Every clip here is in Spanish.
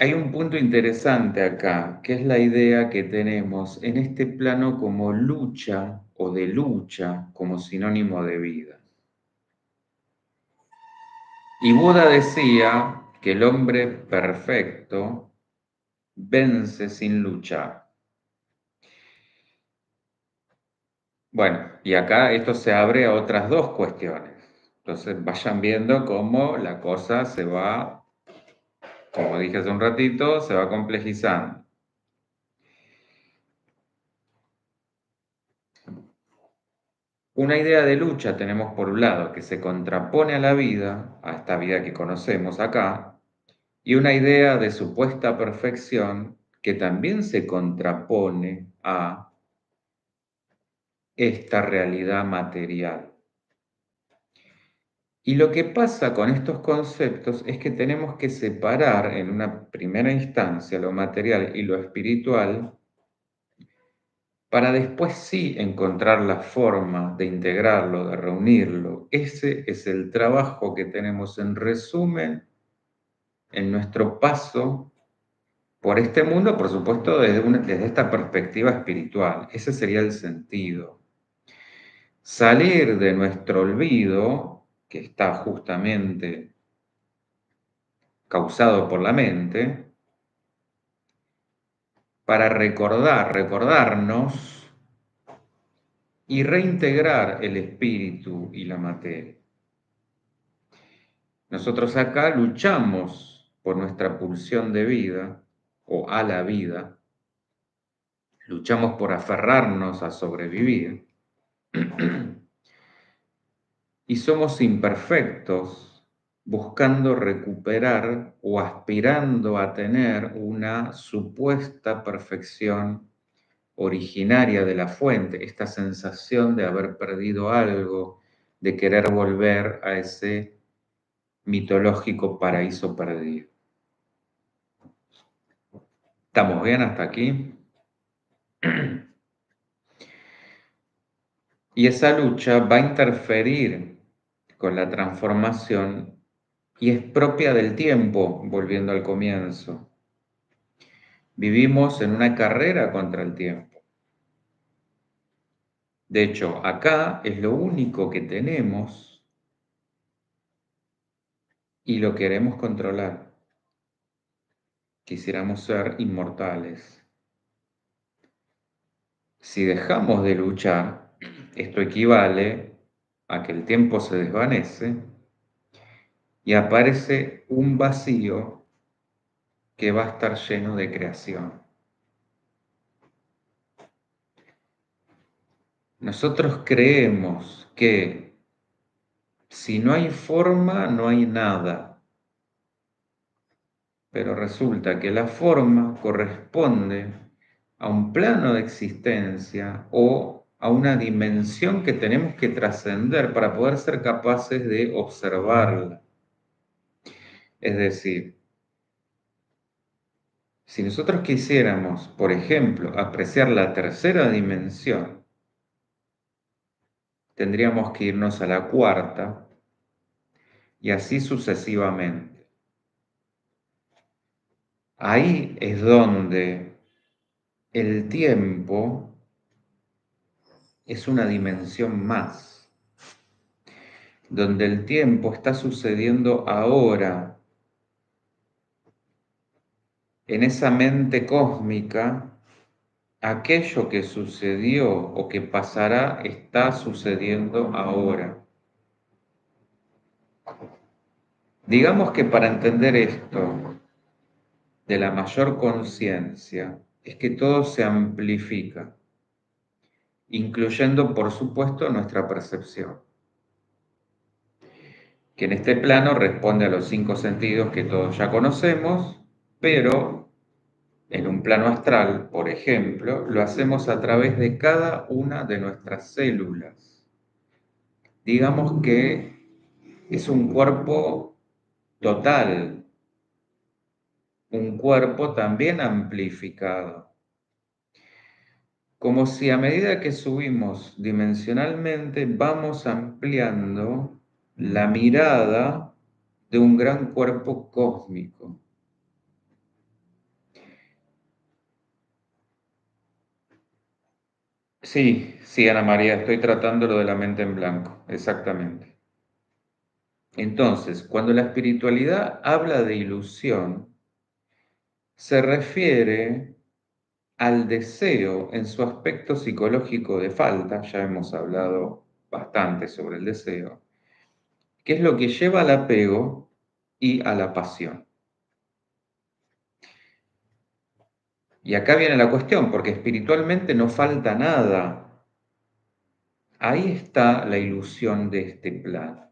hay un punto interesante acá, que es la idea que tenemos en este plano como lucha o de lucha como sinónimo de vida. Y Buda decía que el hombre perfecto vence sin luchar. Bueno, y acá esto se abre a otras dos cuestiones. Entonces vayan viendo cómo la cosa se va, como dije hace un ratito, se va complejizando. Una idea de lucha tenemos por un lado que se contrapone a la vida, a esta vida que conocemos acá, y una idea de supuesta perfección que también se contrapone a esta realidad material. Y lo que pasa con estos conceptos es que tenemos que separar en una primera instancia lo material y lo espiritual para después sí encontrar la forma de integrarlo, de reunirlo. Ese es el trabajo que tenemos en resumen en nuestro paso por este mundo, por supuesto, desde esta perspectiva espiritual. Ese sería el sentido. Salir de nuestro olvido, que está justamente causado por la mente, para recordarnos y reintegrar el espíritu y la materia. Nosotros acá luchamos por nuestra pulsión de vida o a la vida, luchamos por aferrarnos a sobrevivir y somos imperfectos buscando recuperar o aspirando a tener una supuesta perfección originaria de la fuente, esta sensación de haber perdido algo, de querer volver a ese mitológico paraíso perdido. ¿Estamos bien hasta aquí? Y esa lucha va a interferir con la transformación y es propia del tiempo, volviendo al comienzo. Vivimos en una carrera contra el tiempo. De hecho, acá es lo único que tenemos y lo queremos controlar. Quisiéramos ser inmortales. Si dejamos de luchar, esto equivale a que el tiempo se desvanece y aparece un vacío que va a estar lleno de creación. Nosotros creemos que si no hay forma, no hay nada. Pero resulta que la forma corresponde a un plano de existencia o a una dimensión que tenemos que trascender para poder ser capaces de observarla. Es decir, si nosotros quisiéramos, por ejemplo, apreciar la tercera dimensión, tendríamos que irnos a la cuarta y así sucesivamente. Ahí es donde el tiempo es una dimensión más, donde el tiempo está sucediendo ahora, en esa mente cósmica, aquello que sucedió o que pasará está sucediendo ahora. Digamos que para entender esto de la mayor conciencia, es que todo se amplifica, incluyendo, por supuesto, nuestra percepción, que en este plano responde a los 5 sentidos que todos ya conocemos, pero en un plano astral, por ejemplo, lo hacemos a través de cada una de nuestras células. Digamos que es un cuerpo total, un cuerpo también amplificado. Como si a medida que subimos dimensionalmente vamos ampliando la mirada de un gran cuerpo cósmico. Sí, sí, Ana María, estoy tratando lo de la mente en blanco, exactamente. Entonces, cuando la espiritualidad habla de ilusión, se refiere al deseo en su aspecto psicológico de falta, ya hemos hablado bastante sobre el deseo, que es lo que lleva al apego y a la pasión. Y acá viene la cuestión, porque espiritualmente no falta nada. Ahí está la ilusión de este plan.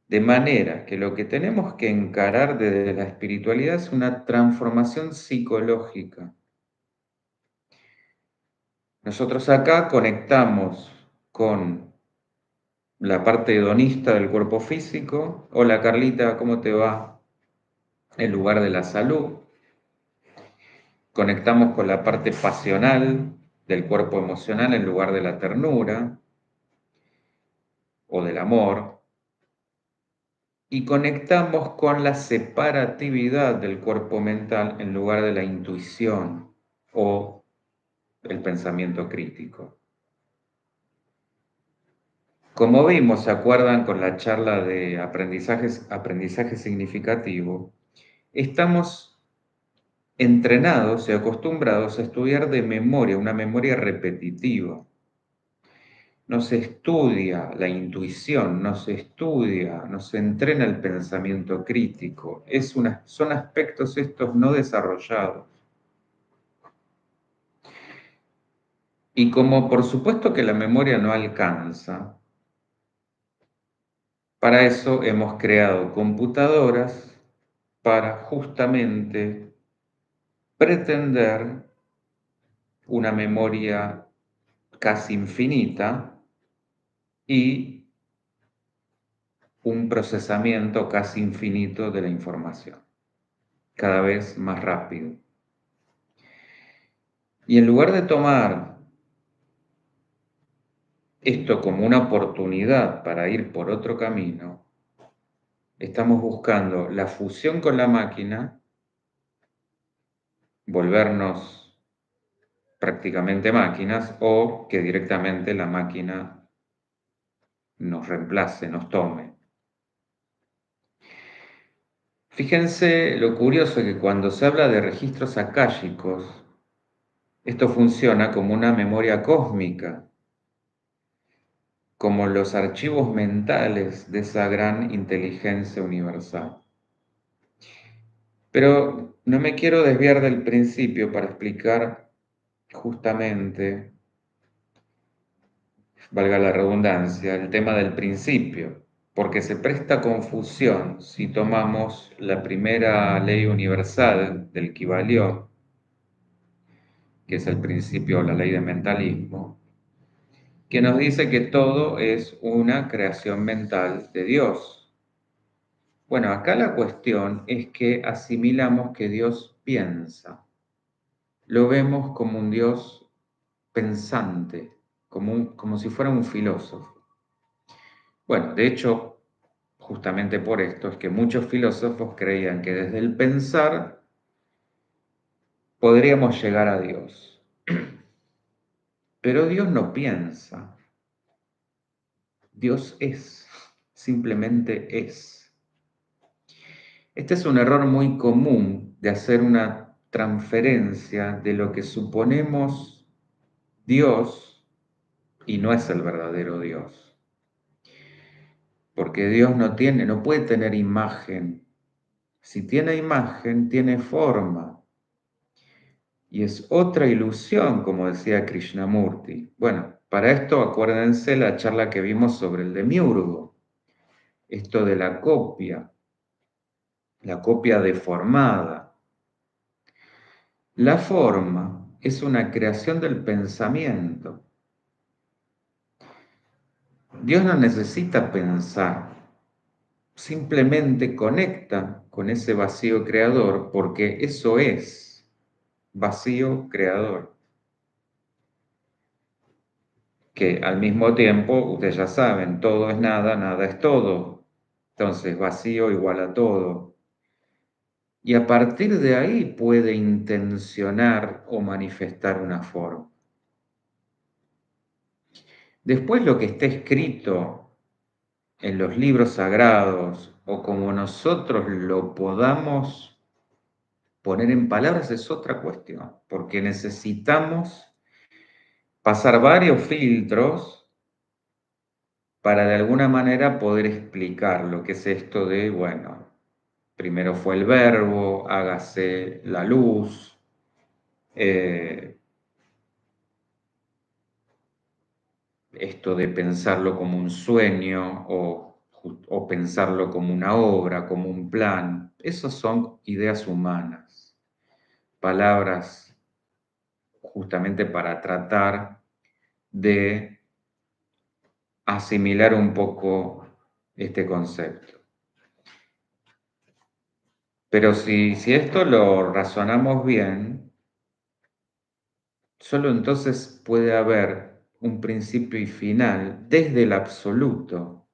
De manera que lo que tenemos que encarar desde la espiritualidad es una transformación psicológica. Nosotros acá conectamos con la parte hedonista del cuerpo físico. Hola Carlita, ¿cómo te va? En lugar de la salud. Conectamos con la parte pasional del cuerpo emocional en lugar de la ternura o del amor. Y conectamos con la separatividad del cuerpo mental en lugar de la intuición o el pensamiento crítico. Como vimos, ¿se acuerdan con la charla de aprendizaje significativo? Estamos entrenados y acostumbrados a estudiar de memoria, una memoria repetitiva. No se estudia la intuición, no se estudia, no se entrena el pensamiento crítico. Son aspectos estos no desarrollados. Y como por supuesto que la memoria no alcanza, para eso hemos creado computadoras para justamente pretender una memoria casi infinita y un procesamiento casi infinito de la información, cada vez más rápido. Y en lugar de tomar esto como una oportunidad para ir por otro camino, estamos buscando la fusión con la máquina, volvernos prácticamente máquinas o que directamente la máquina nos reemplace, nos tome. Fíjense lo curioso que cuando se habla de registros akáshicos, esto funciona como una memoria cósmica, como los archivos mentales de esa gran inteligencia universal. Pero no me quiero desviar del principio para explicar justamente, valga la redundancia, el tema del principio, porque se presta confusión si tomamos la primera ley universal del Kybalión, que es el principio o la ley de mentalismo, que nos dice que todo es una creación mental de Dios. Bueno, acá la cuestión es que asimilamos que Dios piensa. Lo vemos como un Dios pensante, como si fuera un filósofo. Bueno, de hecho, justamente por esto es que muchos filósofos creían que desde el pensar podríamos llegar a Dios. Pero Dios no piensa, Dios es, simplemente es. Este es un error muy común de hacer una transferencia de lo que suponemos Dios y no es el verdadero Dios. Porque Dios no puede tener imagen. Si tiene imagen, tiene forma. Y es otra ilusión, como decía Krishnamurti. Bueno, para esto acuérdense la charla que vimos sobre el demiurgo. Esto de la copia deformada. La forma es una creación del pensamiento. Dios no necesita pensar, simplemente conecta con ese vacío creador porque eso es vacío creador. Que al mismo tiempo, ustedes ya saben, todo es nada, nada es todo. Entonces, vacío igual a todo. y a partir de ahí puede intencionar o manifestar una forma. Después lo que está escrito en los libros sagrados o como nosotros lo podamos poner en palabras es otra cuestión, porque necesitamos pasar varios filtros para de alguna manera poder explicar lo que es esto de, bueno, primero fue el verbo, hágase la luz, eh, esto de pensarlo como un sueño o pensarlo como una obra, como un plan. Esas son ideas humanas, palabras justamente para tratar de asimilar un poco este concepto. Pero si esto lo razonamos bien, solo entonces puede haber un principio y final desde el absoluto,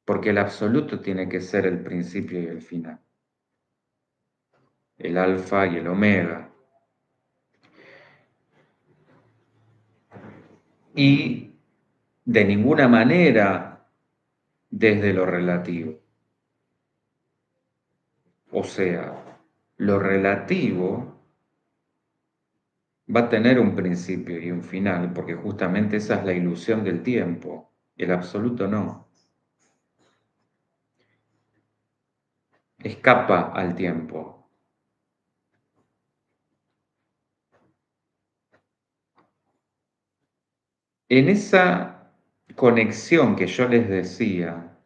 porque el absoluto tiene que ser el principio y el final, el alfa y el omega. Y de ninguna manera desde lo relativo. O sea, lo relativo va a tener un principio y un final, porque justamente esa es la ilusión del tiempo, el absoluto no. Escapa al tiempo. En esa conexión que yo les decía,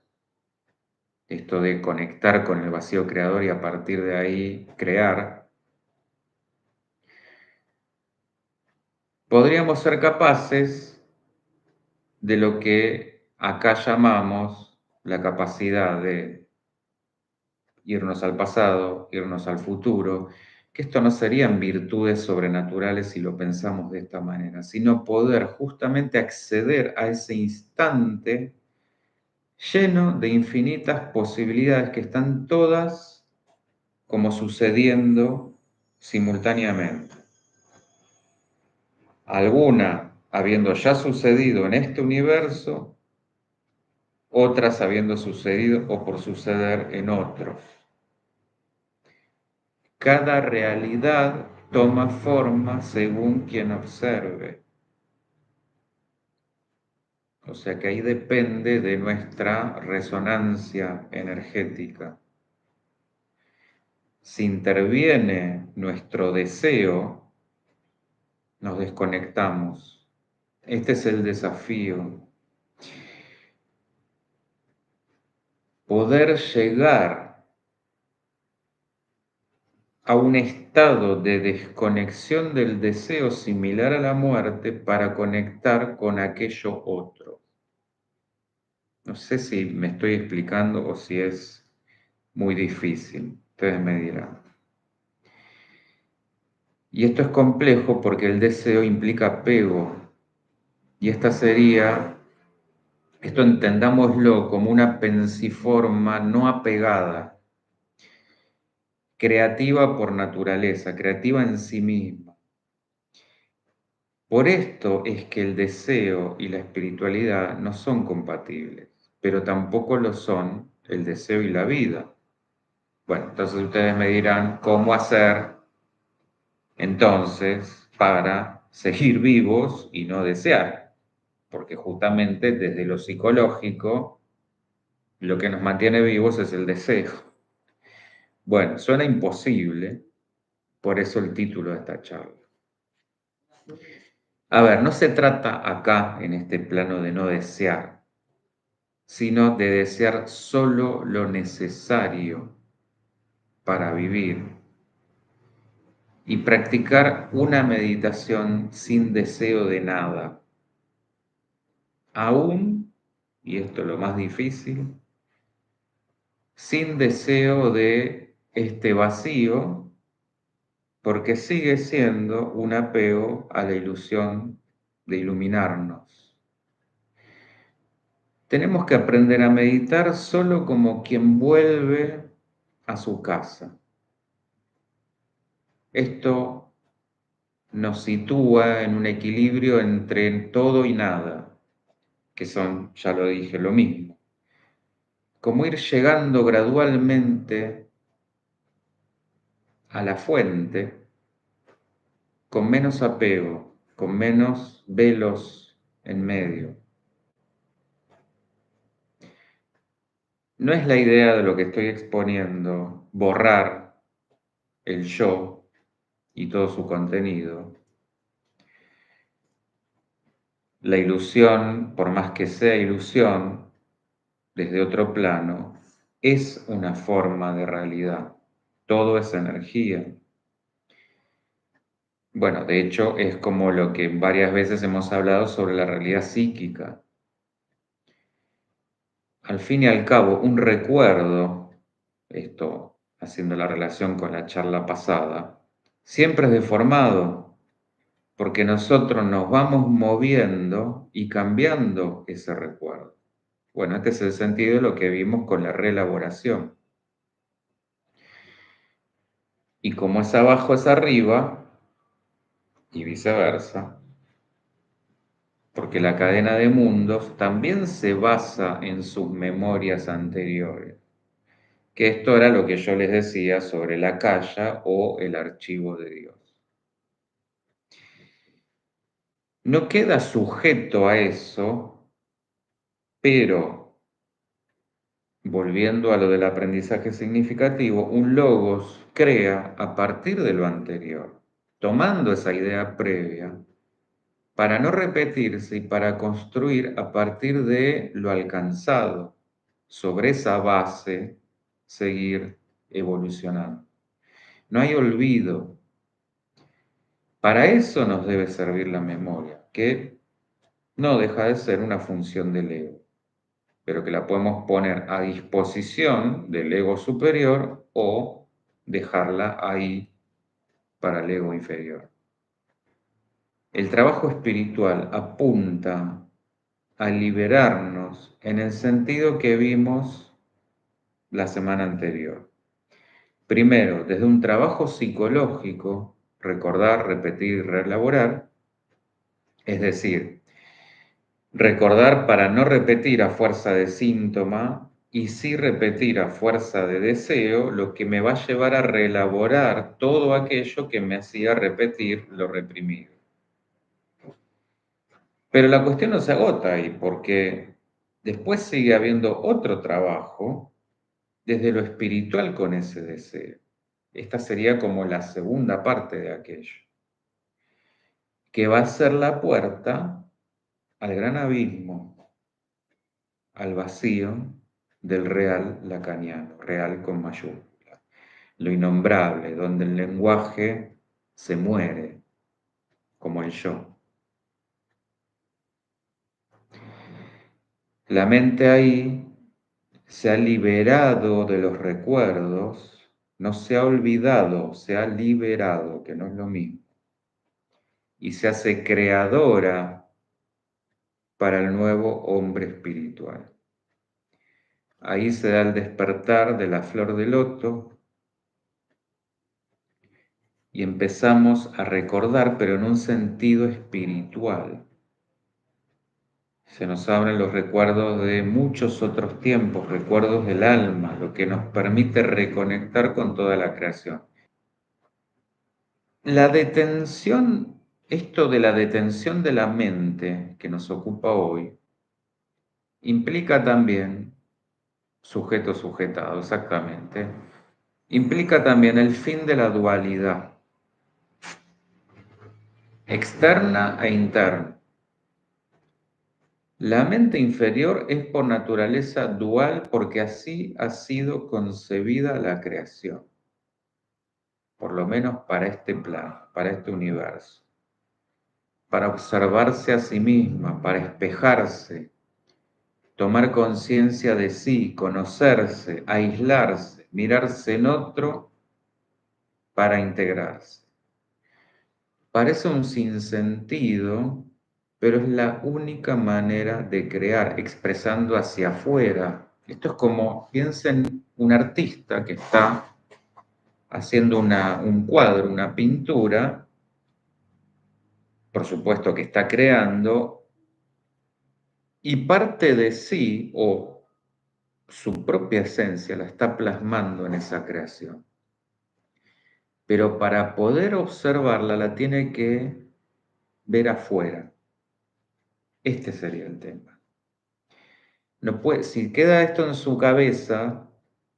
esto de conectar con el vacío creador y a partir de ahí crear, podríamos ser capaces de lo que acá llamamos la capacidad de irnos al pasado, irnos al futuro, que esto no serían virtudes sobrenaturales si lo pensamos de esta manera, sino poder justamente acceder a ese instante lleno de infinitas posibilidades que están todas como sucediendo simultáneamente. Alguna habiendo ya sucedido en este universo, otras habiendo sucedido o por suceder en otros. Cada realidad toma forma según quien observe. O sea que ahí depende de nuestra resonancia energética. Si interviene nuestro deseo, nos desconectamos. Este es el desafío. Poder llegar a un estado de desconexión del deseo similar a la muerte para conectar con aquello otro. No sé si me estoy explicando o si es muy difícil. Ustedes me dirán. Y esto es complejo porque el deseo implica apego. Y esto entendámoslo como una pensiforma no apegada, creativa por naturaleza, creativa en sí misma. Por esto es que el deseo y la espiritualidad no son compatibles, pero tampoco lo son el deseo y la vida. Bueno, entonces ustedes me dirán cómo hacer entonces para seguir vivos y no desear, porque justamente desde lo psicológico lo que nos mantiene vivos es el deseo. Bueno, suena imposible, por eso el título de esta charla. A ver, no se trata acá en este plano de no desear, sino de desear solo lo necesario para vivir y practicar una meditación sin deseo de nada. Aún, y esto es lo más difícil, sin deseo de este vacío, porque sigue siendo un apego a la ilusión de iluminarnos. Tenemos que aprender a meditar solo como quien vuelve a su casa. Esto nos sitúa en un equilibrio entre todo y nada, que son, ya lo dije, lo mismo. Como ir llegando gradualmente a la fuente con menos apego, con menos velos en medio. No es la idea de lo que estoy exponiendo borrar el yo y todo su contenido. La ilusión, por más que sea ilusión, desde otro plano, es una forma de realidad. Todo es energía. Bueno, de hecho es como lo que varias veces hemos hablado sobre la realidad psíquica. Al fin y al cabo, un recuerdo, esto haciendo la relación con la charla pasada, siempre es deformado, porque nosotros nos vamos moviendo y cambiando ese recuerdo. Bueno, este es el sentido de lo que vimos con la reelaboración. Y como es abajo es arriba, y viceversa, porque la cadena de mundos también se basa en sus memorias anteriores, que esto era lo que yo les decía sobre la Kaya o el archivo de Dios. No queda sujeto a eso, pero volviendo a lo del aprendizaje significativo, un logos crea a partir de lo anterior, tomando esa idea previa, para no repetirse y para construir a partir de lo alcanzado, sobre esa base, seguir evolucionando. No hay olvido. Para eso nos debe servir la memoria, que no deja de ser una función del ego, pero que la podemos poner a disposición del ego superior o dejarla ahí para el ego inferior. El trabajo espiritual apunta a liberarnos en el sentido que vimos la semana anterior. Primero, desde un trabajo psicológico, recordar, repetir y reelaborar, es decir, recordar para no repetir a fuerza de síntoma y sí repetir a fuerza de deseo, lo que me va a llevar a reelaborar todo aquello que me hacía repetir lo reprimido. Pero la cuestión no se agota ahí, porque después sigue habiendo otro trabajo desde lo espiritual con ese deseo. Esta sería como la segunda parte de aquello, que va a ser la puerta al gran abismo, al vacío del real lacaniano, real con mayúscula, lo innombrable, donde el lenguaje se muere, como el yo. La mente ahí se ha liberado de los recuerdos, no se ha olvidado, se ha liberado, que no es lo mismo, y se hace creadora para el nuevo hombre espiritual. Ahí se da el despertar de la flor de loto y empezamos a recordar, pero en un sentido espiritual. Se nos abren los recuerdos de muchos otros tiempos, recuerdos del alma, lo que nos permite reconectar con toda la creación. La detención, esto de la detención de la mente que nos ocupa hoy, implica también, sujeto sujetado, exactamente, implica también el fin de la dualidad, externa e interna. La mente inferior es por naturaleza dual porque así ha sido concebida la creación, por lo menos para este plano, para este universo, para observarse a sí misma, para espejarse, tomar conciencia de sí, conocerse, aislarse, mirarse en otro para integrarse. Parece un sinsentido, pero es la única manera de crear, expresando hacia afuera. Esto es como, piensen, un artista que está haciendo un cuadro, una pintura, por supuesto que está creando, y parte de sí o su propia esencia la está plasmando en esa creación. Pero para poder observarla la tiene que ver afuera. Este sería el tema. No puede, si queda esto en su cabeza,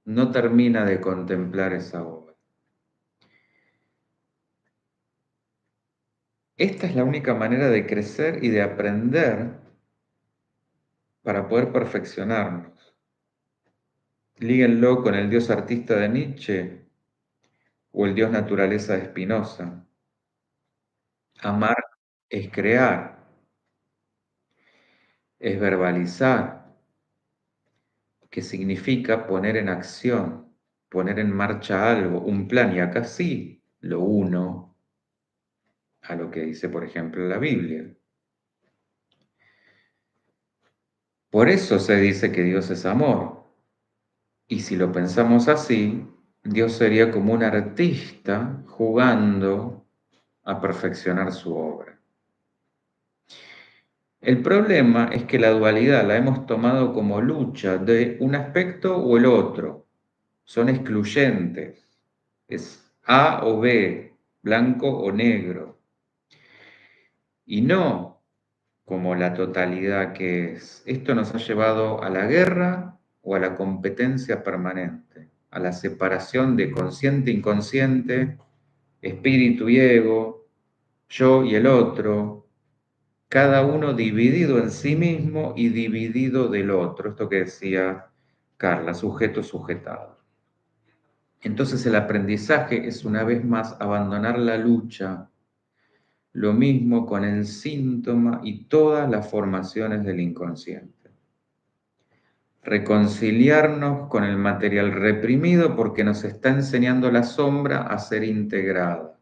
no termina de contemplar esa obra. Esta es la única manera de crecer y de aprender para poder perfeccionarnos. Líguenlo con el Dios artista de Nietzsche o el Dios naturaleza de Spinoza. Amar es crear, es verbalizar, que significa poner en acción, poner en marcha algo, un plan, y acá sí lo uno a lo que dice, por ejemplo, la Biblia. Por eso se dice que Dios es amor. Y si lo pensamos así, Dios sería como un artista jugando a perfeccionar su obra. El problema es que la dualidad la hemos tomado como lucha de un aspecto o el otro. Son excluyentes. Es A o B, blanco o negro. Y no como la totalidad que es. Esto nos ha llevado a la guerra o a la competencia permanente, a la separación de consciente e inconsciente, espíritu y ego, yo y el otro, cada uno dividido en sí mismo y dividido del otro. Esto que decía Carla, sujeto sujetado. Entonces el aprendizaje es una vez más abandonar la lucha. Lo mismo con el síntoma y todas las formaciones del inconsciente. Reconciliarnos con el material reprimido porque nos está enseñando la sombra a ser integrada.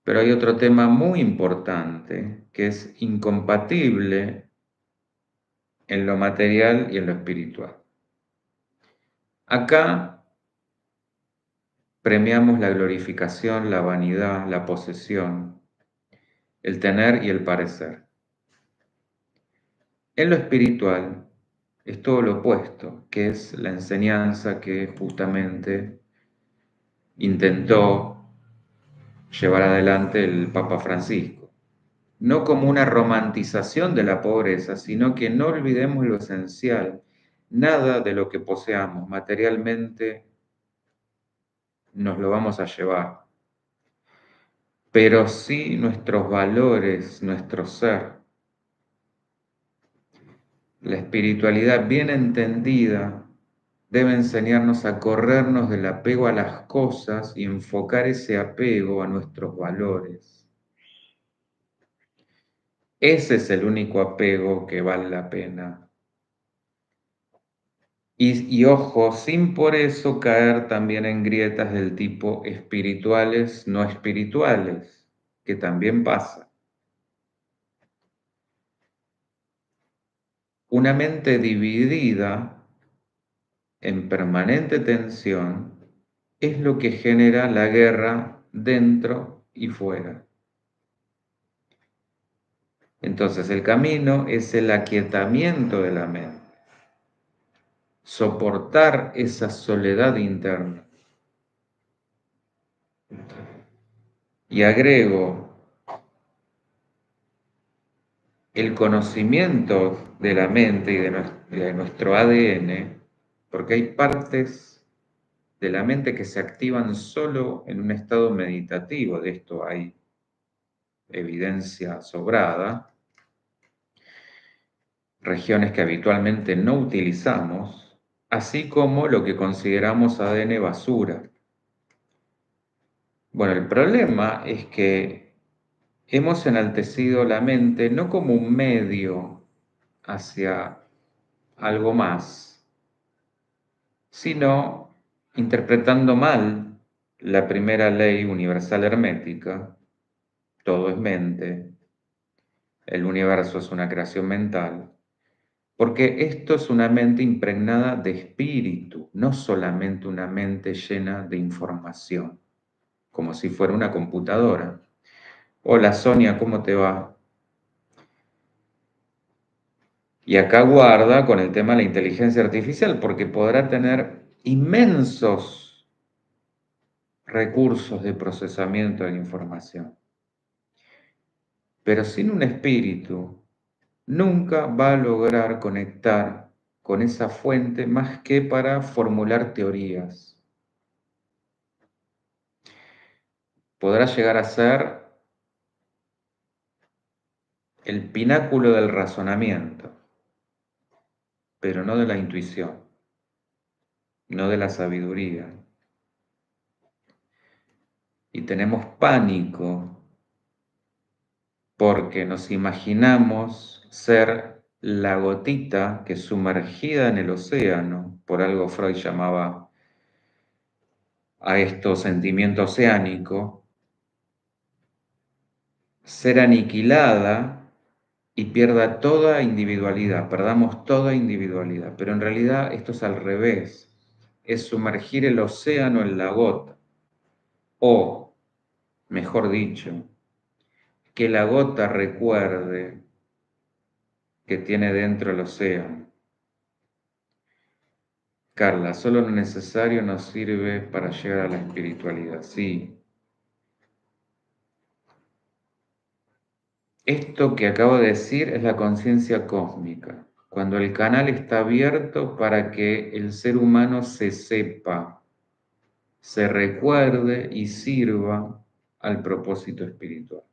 Pero hay otro tema muy importante que es incompatible en lo material y en lo espiritual. Acá premiamos la glorificación, la vanidad, la posesión, el tener y el parecer. En lo espiritual es todo lo opuesto, que es la enseñanza que justamente intentó llevar adelante el Papa Francisco. No como una romantización de la pobreza, sino que no olvidemos lo esencial. Nada de lo que poseamos materialmente nos lo vamos a llevar, pero sí nuestros valores, nuestro ser. La espiritualidad bien entendida debe enseñarnos a corrernos del apego a las cosas y enfocar ese apego a nuestros valores. Ese es el único apego que vale la pena. Y ojo, sin por eso caer también en grietas del tipo espirituales, no espirituales, que también pasa. Una mente dividida en permanente tensión es lo que genera la guerra dentro y fuera. Entonces el camino es el aquietamiento de la mente, soportar esa soledad interna. Y agrego el conocimiento de la mente y de nuestro ADN, porque hay partes de la mente que se activan solo en un estado meditativo, de esto hay evidencia sobrada, regiones que habitualmente no utilizamos, así como lo que consideramos ADN basura. Bueno, el problema es que hemos enaltecido la mente no como un medio hacia algo más, sino interpretando mal la primera ley universal hermética: todo es mente, el universo es una creación mental, Porque esto es una mente impregnada de espíritu, no solamente una mente llena de información, como si fuera una computadora. Hola Sonia, ¿cómo te va? Y acá guarda con el tema de la inteligencia artificial, porque podrá tener inmensos recursos de procesamiento de la información. Pero sin un espíritu, nunca va a lograr conectar con esa fuente más que para formular teorías. Podrá llegar a ser el pináculo del razonamiento, pero no de la intuición, no de la sabiduría. Y tenemos pánico porque nos imaginamos ser la gotita que sumergida en el océano, por algo Freud llamaba a esto sentimiento oceánico, ser aniquilada y pierda toda individualidad, perdamos toda individualidad. Pero en realidad esto es al revés, es sumergir el océano en la gota, o, mejor dicho, que la gota recuerde que tiene dentro el océano. Carla, solo lo necesario nos sirve para llegar a la espiritualidad. Sí. Esto que acabo de decir es la conciencia cósmica, cuando el canal está abierto para que el ser humano se sepa, se recuerde y sirva al propósito espiritual.